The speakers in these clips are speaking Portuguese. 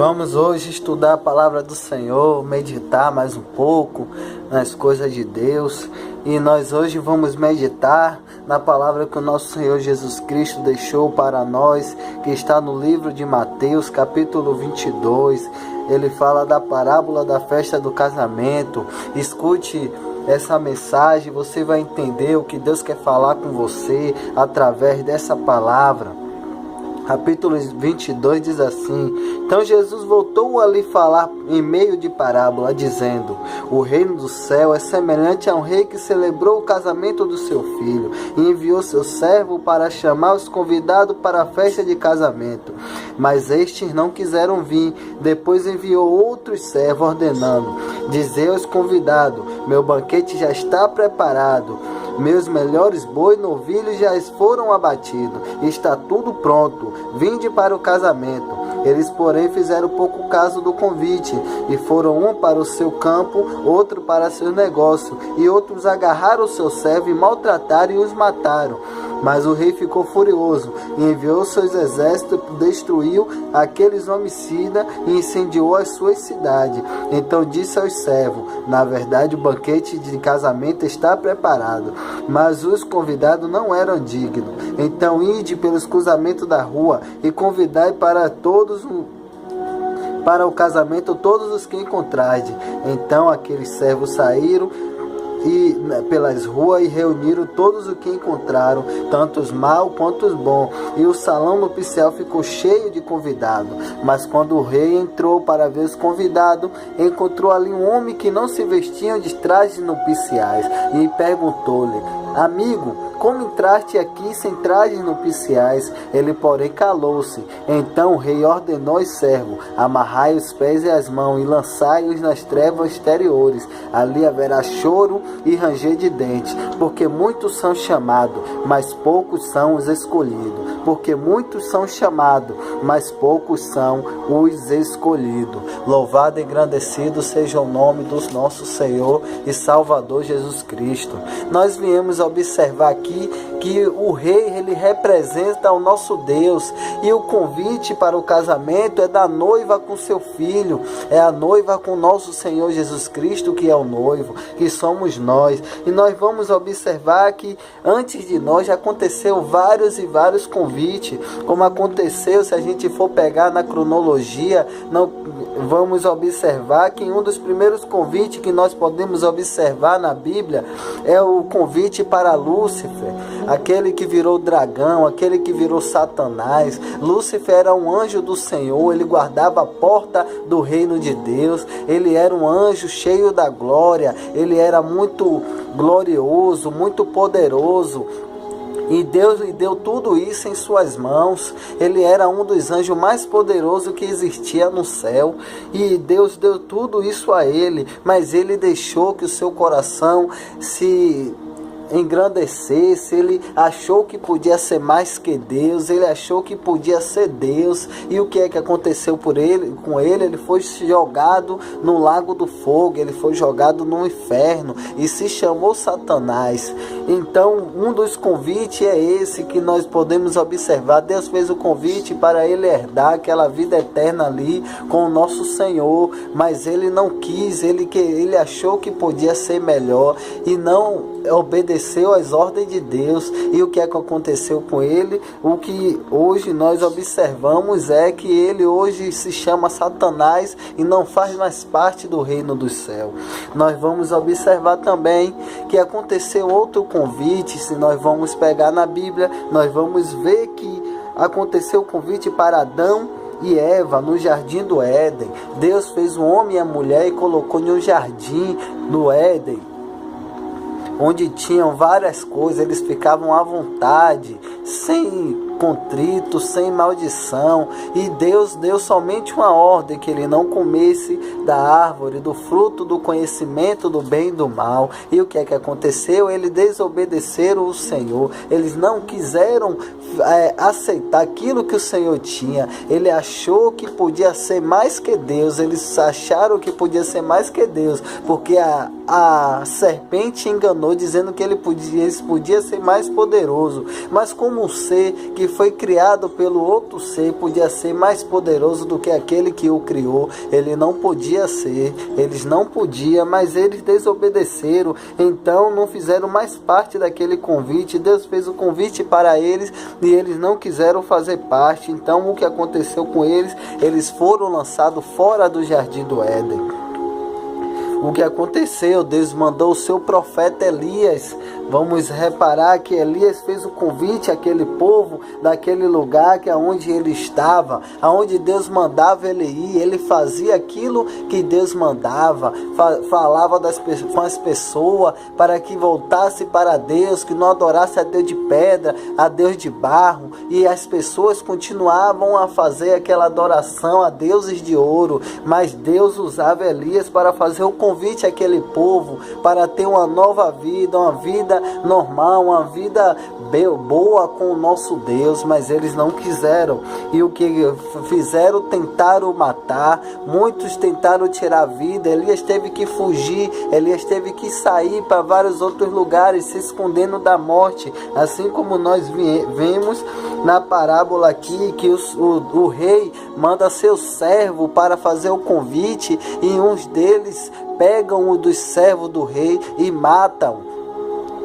Vamos hoje estudar a palavra do Senhor, meditar mais um pouco nas coisas de Deus. E nós hoje vamos meditar na palavra que o nosso Senhor Jesus Cristo deixou para nós, que está no livro de Mateus, capítulo 22. Ele fala da parábola da festa do casamento. Escute essa mensagem, você vai entender o que Deus quer falar com você através dessa palavra. Capítulo 22 diz assim: Então Jesus voltou a lhe falar em meio de parábola, dizendo: O reino do céu é semelhante a um rei que celebrou o casamento do seu filho, e enviou seu servo para chamar os convidados para a festa de casamento. Mas estes não quiseram vir. Depois enviou outros servos, ordenando: Dizei aos convidados: Meu banquete já está preparado. Meus melhores bois e novilhos já foram abatidos, está tudo pronto, vinde para o casamento. Eles, porém, fizeram pouco caso do convite, e foram um para o seu campo, outro para seus negócios, e outros agarraram o seu servo e maltrataram e os mataram. Mas o rei ficou furioso, e enviou seus exércitos, destruiu aqueles homicidas e incendiou as suas cidades. Então disse aos servos: Na verdade, o banquete de casamento está preparado, mas os convidados não eram dignos. Então ide pelos cruzamentos da rua e convidai para o casamento todos os que encontrardes. Então aqueles servos saíram pelas ruas e reuniram todos os que encontraram, tanto os maus quanto os bons, e o salão nupcial ficou cheio de convidados. Mas quando o rei entrou para ver os convidados, encontrou ali um homem que não se vestia de trajes nupciais, e perguntou-lhe: Amigo, como entraste aqui sem trajes nupciais? Ele, porém, calou-se. Então o rei ordenou aos servos: Amarrai os pés e as mãos e lançai-os nas trevas exteriores. Ali haverá choro e ranger de dentes, porque muitos são chamados, mas poucos são os escolhidos. Porque muitos são chamados, mas poucos são os escolhidos. Louvado e engrandecido seja o nome do nosso Senhor e Salvador Jesus Cristo. Nós viemos observar aqui que o rei, ele representa o nosso Deus, e o convite para o casamento é da noiva com seu filho, é a noiva com o nosso Senhor Jesus Cristo, que é o noivo, que somos nós. E nós vamos observar que antes de nós já aconteceu vários e vários convites, como aconteceu, se a gente for pegar na cronologia, vamos observar que um dos primeiros convites que nós podemos observar na Bíblia é o convite para Lúcifer, aquele que virou dragão, aquele que virou Satanás. Lúcifer era um anjo do Senhor, ele guardava a porta do reino de Deus, ele era um anjo cheio da glória, ele era muito glorioso, muito poderoso. E Deus lhe deu tudo isso em suas mãos. Ele era um dos anjos mais poderosos que existia no céu. E Deus deu tudo isso a ele. Mas ele deixou que o seu coração se engrandecesse, ele achou que podia ser mais que Deus, ele achou que podia ser Deus. E o que é que aconteceu com ele? Ele foi jogado no lago do fogo, ele foi jogado no inferno e se chamou Satanás. Então, um dos convites é esse que nós podemos observar. Deus fez o convite para ele herdar aquela vida eterna ali com o nosso Senhor, mas ele não quis, ele achou que podia ser melhor e não obedeceu às ordens de Deus. E o que é que aconteceu com ele? O que hoje nós observamos é que ele hoje se chama Satanás e não faz mais parte do reino do céu. Nós vamos observar também que aconteceu outro convite. Se nós vamos pegar na Bíblia, nós vamos ver que aconteceu o convite para Adão e Eva no jardim do Éden. Deus fez o homem e a mulher e colocou em um jardim no Éden, onde tinham várias coisas, eles ficavam à vontade, sem contrito, sem maldição. E Deus deu somente uma ordem: que ele não comesse da árvore, do fruto do conhecimento do bem e do mal. E o que é que aconteceu? Eles desobedeceram o Senhor, eles não quiseram aceitar aquilo que o Senhor tinha. Ele achou que podia ser mais que Deus, eles acharam que podia ser mais que Deus, porque a serpente enganou, dizendo que eles podia ser mais poderoso. Mas como um ser que foi criado pelo outro ser, podia ser mais poderoso do que aquele que o criou. Ele não podia ser, eles não podiam, mas eles desobedeceram, então não fizeram mais parte daquele convite. Deus fez o convite para eles e eles não quiseram fazer parte. Então o que aconteceu com eles? Eles foram lançados fora do jardim do Éden. O que aconteceu? Deus mandou o seu profeta Elias. Vamos reparar que Elias fez o convite àquele povo, daquele lugar que é onde ele estava, aonde Deus mandava ele ir. Ele fazia aquilo que Deus mandava, falava com as pessoas para que voltasse para Deus, que não adorasse a Deus de pedra, a Deus de barro, e as pessoas continuavam a fazer aquela adoração a deuses de ouro, mas Deus usava Elias para fazer o convite àquele povo, para ter uma nova vida, uma vida normal, uma vida boa com o nosso Deus, mas eles não quiseram. E o que fizeram? Tentaram matar, muitos tentaram tirar a vida. Elias teve que fugir, Elias teve que sair para vários outros lugares, se escondendo da morte, assim como nós vemos na parábola aqui, que o rei manda seu servo para fazer o convite, e uns deles pegam o dos servos do rei e matam,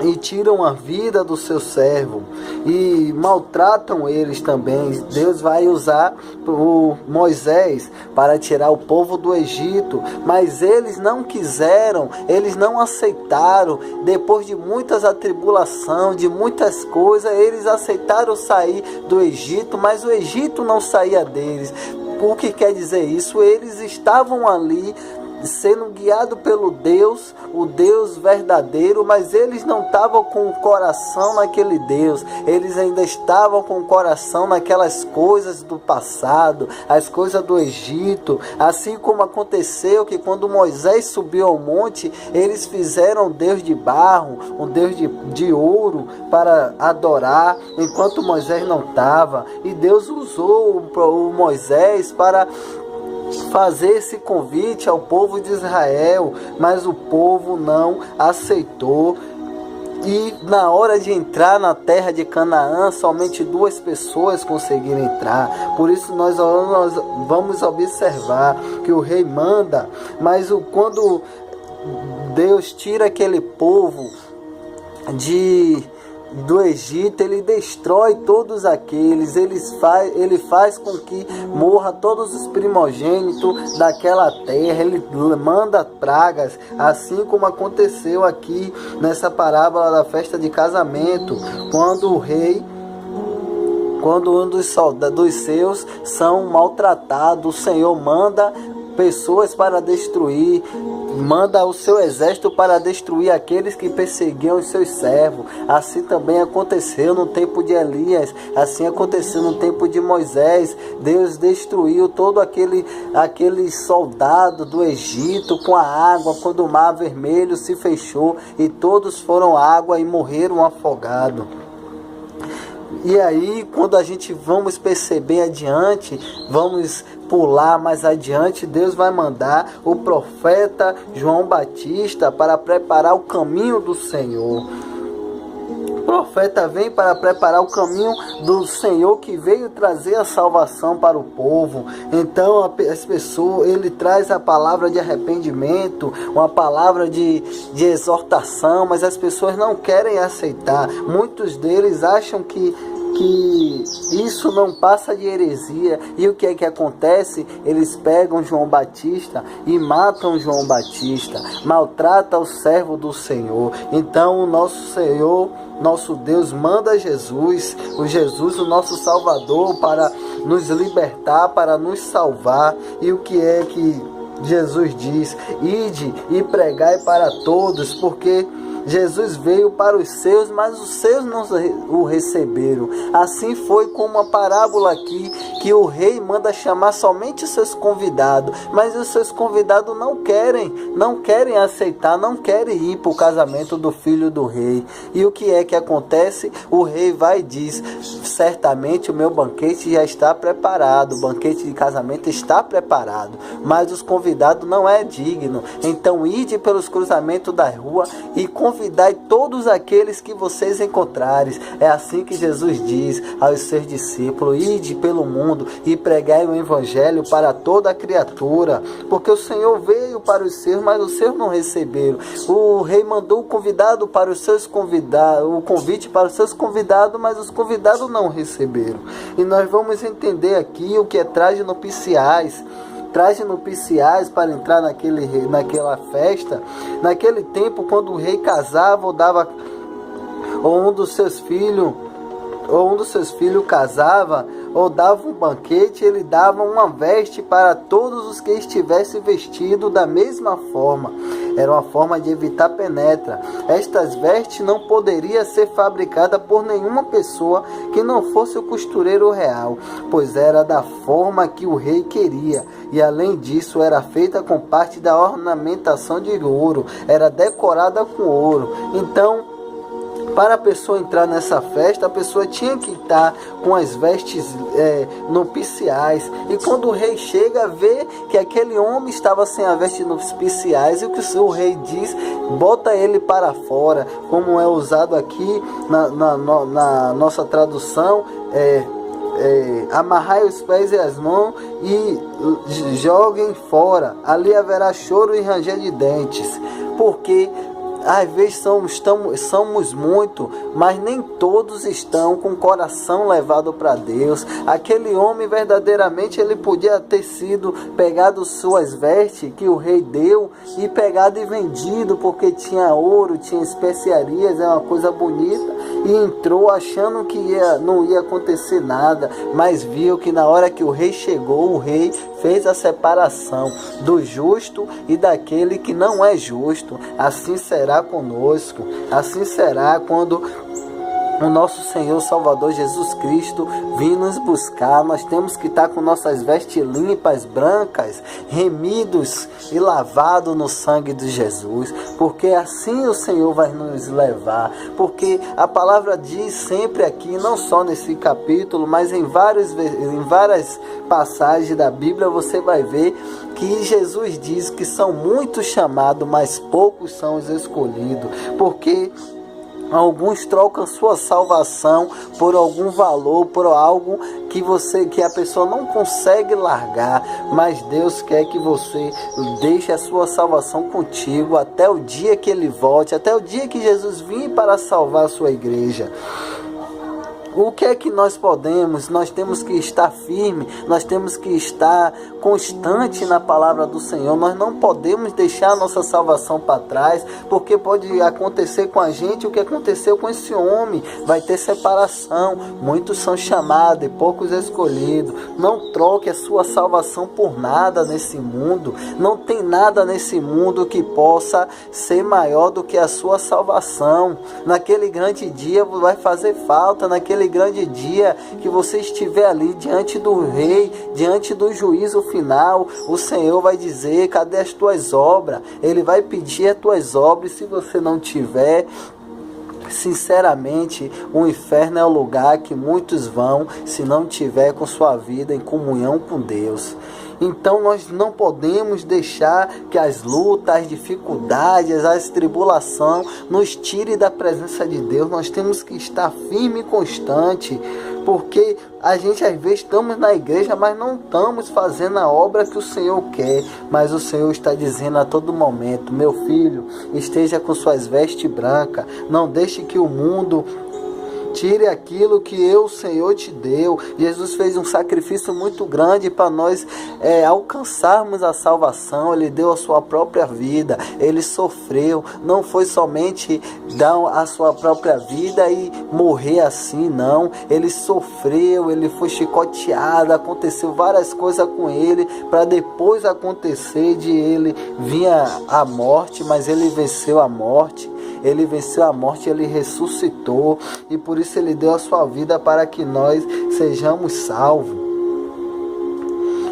e tiram a vida do seu servo, e maltratam eles também. Deus vai usar o Moisés para tirar o povo do Egito, mas eles não quiseram, eles não aceitaram. Depois de muitas atribulações, de muitas coisas, eles aceitaram sair do Egito, mas o Egito não saía deles. O que quer dizer isso? Eles estavam ali sendo guiado pelo Deus, o Deus verdadeiro, mas eles não estavam com o coração naquele Deus. Eles ainda estavam com o coração naquelas coisas do passado, as coisas do Egito. Assim como aconteceu que quando Moisés subiu ao monte, eles fizeram um Deus de barro, um Deus de ouro para adorar, enquanto Moisés não estava. E Deus usou o Moisés para fazer esse convite ao povo de Israel, mas o povo não aceitou. E na hora de entrar na terra de Canaã, somente 2 pessoas conseguiram entrar. Por isso nós vamos observar que o rei manda, mas quando Deus tira aquele povo do Egito, ele destrói todos aqueles, ele faz com que morra todos os primogênitos daquela terra, ele manda pragas, assim como aconteceu aqui nessa parábola da festa de casamento, quando um dos seus são maltratados, o Senhor manda pessoas para destruir, manda o seu exército para destruir aqueles que perseguiam os seus servos. Assim também aconteceu no tempo de Elias, assim aconteceu no tempo de Moisés. Deus destruiu todo aquele soldado do Egito com a água, quando o mar vermelho se fechou e todos foram água e morreram afogados. E aí, quando a gente vamos perceber adiante, vamos pular mais adiante, Deus vai mandar o profeta João Batista para preparar o caminho do Senhor. O profeta vem para preparar o caminho do Senhor, que veio trazer a salvação para o povo. Então as pessoas, ele traz a palavra de arrependimento, uma palavra de exortação, mas as pessoas não querem aceitar. Muitos deles acham que isso não passa de heresia. E o que é que acontece? Eles pegam João Batista e matam João Batista, maltratam o servo do Senhor. Então o nosso Senhor, nosso Deus, manda Jesus, o nosso Salvador, para nos libertar, para nos salvar. E o que é que Jesus diz? Ide e pregai para todos, porque Jesus veio para os seus, mas os seus não o receberam. Assim foi como a parábola aqui, que o rei manda chamar somente os seus convidados, mas os seus convidados não querem aceitar, não querem ir para o casamento do filho do rei. E o que é que acontece? O rei vai e diz: certamente o meu banquete já está preparado, o banquete de casamento está preparado, mas os convidados não é digno. Então ide pelos cruzamentos da rua e convidai convidai todos aqueles que vocês encontrares. É assim que Jesus diz aos seus discípulos: ide pelo mundo e pregai o evangelho para toda a criatura, porque o Senhor veio para os seus, mas os seus não receberam. O rei mandou o convidado para os seus convidados, o convite para os seus convidados, mas os convidados não receberam. E nós vamos entender aqui o que é traje nupciais. Traje nupciais para entrar naquela festa. Naquele tempo, quando o rei casava ou um dos seus filhos casava, ou dava um banquete, ele dava uma veste para todos os que estivessem vestidos da mesma forma. Era uma forma de evitar penetra. Estas vestes não poderiam ser fabricadas por nenhuma pessoa que não fosse o costureiro real, pois era da forma que o rei queria. E além disso, era feita com parte da ornamentação de ouro, era decorada com ouro. Então, para a pessoa entrar nessa festa, a pessoa tinha que estar com as vestes nupciais. E quando o rei chega, vê que aquele homem estava sem as vestes nupciais, e o que o rei diz, bota ele para fora, como é usado aqui na nossa tradução, amarrai os pés e as mãos e joguem fora. Ali haverá choro e ranger de dentes, porque às vezes somos muito, mas nem todos estão com o coração levado para Deus. Aquele homem verdadeiramente ele podia ter sido pegado suas vestes que o rei deu e pegado e vendido, porque tinha ouro, tinha especiarias, é uma coisa bonita, e entrou achando que não ia acontecer nada, mas viu que na hora que o rei chegou, o rei fez a separação do justo e daquele que não é justo. Assim será conosco, assim será quando o nosso Senhor Salvador Jesus Cristo vir nos buscar. Nós temos que estar com nossas vestes limpas, brancas, remidos e lavados no sangue de Jesus, porque assim o Senhor vai nos levar. Porque a palavra diz sempre aqui, não só nesse capítulo, mas em várias passagens da Bíblia, você vai ver que Jesus diz que são muitos chamados, mas poucos são os escolhidos, porque alguns trocam sua salvação por algum valor, por algo que a pessoa não consegue largar, mas Deus quer que você deixe a sua salvação contigo até o dia que Ele volte, até o dia que Jesus vir para salvar a sua igreja. O que é que nós podemos? Nós temos que estar firme, nós temos que estar constante na palavra do Senhor. Nós não podemos deixar a nossa salvação para trás, porque pode acontecer com a gente o que aconteceu com esse homem. Vai ter separação, muitos são chamados e poucos escolhidos. Não troque a sua salvação por nada nesse mundo. Não tem nada nesse mundo que possa ser maior do que a sua salvação. Naquele grande dia vai fazer falta, naquele grande dia que você estiver ali diante do rei, diante do juízo final, o Senhor vai dizer: cadê as tuas obras? Ele vai pedir as tuas obras, e se você não tiver, sinceramente, o inferno é o lugar que muitos vão se não tiver com sua vida em comunhão com Deus. Então nós não podemos deixar que as lutas, as dificuldades, as tribulações nos tire da presença de Deus. Nós temos que estar firme e constante, porque a gente às vezes estamos na igreja, mas não estamos fazendo a obra que o Senhor quer. Mas o Senhor está dizendo a todo momento: meu filho, esteja com suas vestes brancas, não deixe que o mundo tire aquilo que o Senhor te deu. Jesus fez um sacrifício muito grande para nós alcançarmos a salvação. Ele deu a sua própria vida, ele sofreu. Não foi somente dar a sua própria vida e morrer assim, não. Ele sofreu, ele foi chicoteado, aconteceu várias coisas com ele, para depois acontecer de ele vir a morte, mas ele venceu a morte. Ele venceu a morte, ele ressuscitou, e por isso ele deu a sua vida para que nós sejamos salvos.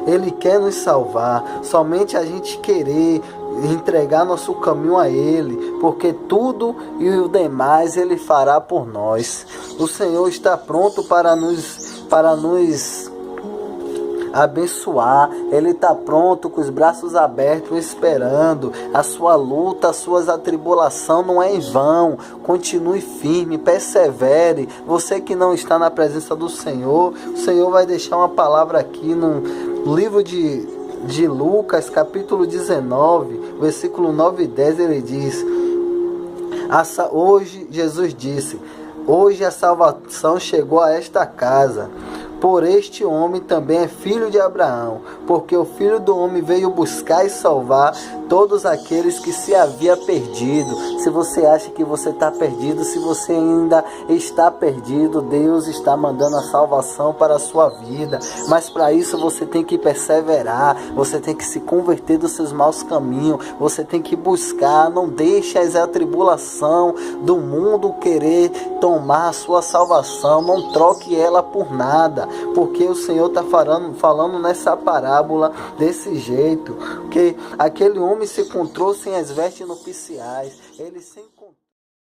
Ele quer nos salvar, somente a gente querer entregar nosso caminho a Ele, porque tudo e o demais Ele fará por nós. O Senhor está pronto para nos abençoar. Ele está pronto, com os braços abertos, esperando. A sua luta, as suas atribulações não é em vão. Continue firme, persevere. Você que não está na presença do Senhor, o Senhor vai deixar uma palavra aqui no livro de Lucas, capítulo 19, versículo 9 e 10, ele diz: hoje, Jesus disse, hoje a salvação chegou a esta casa, por este homem também é filho de Abraão, porque o Filho do Homem veio buscar e salvar todos aqueles que se havia perdido. Se você acha que você está perdido, se você ainda está perdido, Deus está mandando a salvação para a sua vida. Mas para isso você tem que perseverar, você tem que se converter dos seus maus caminhos, você tem que buscar. Não deixe a tribulação do mundo querer tomar a sua salvação, não troque ela por nada, porque o Senhor está falando nessa parábola desse jeito, que aquele homem se encontrou sem as vestes nupciais, ele sem